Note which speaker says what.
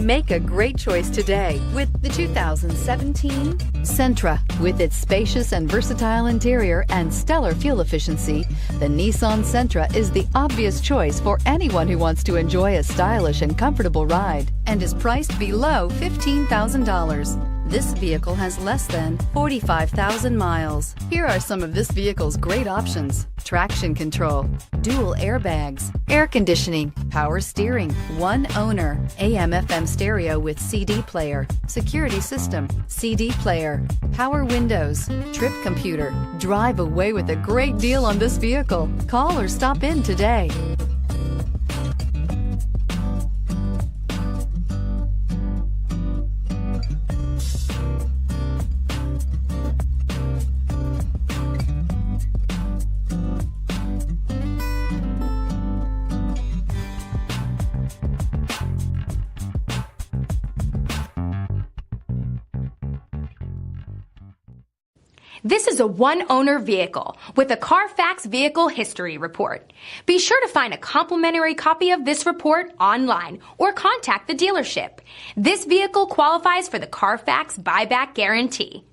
Speaker 1: Make a great choice today with the 2017 Sentra. With its spacious and versatile interior and stellar fuel efficiency, the Nissan Sentra is the obvious choice for anyone who wants to enjoy a stylish and comfortable ride and is priced below $15,000. This vehicle has less than 45,000 miles. Here are some of this vehicle's great options: traction control, dual airbags, air conditioning, power steering, one owner, AM/FM stereo with CD player, security system, CD player, power windows, trip computer. Drive away with a great deal on this vehicle. Call or stop in today.
Speaker 2: This is a one-owner vehicle with a Carfax Vehicle History Report. Be sure to find a complimentary copy of this report online or contact the dealership. This vehicle qualifies for the Carfax Buyback Guarantee.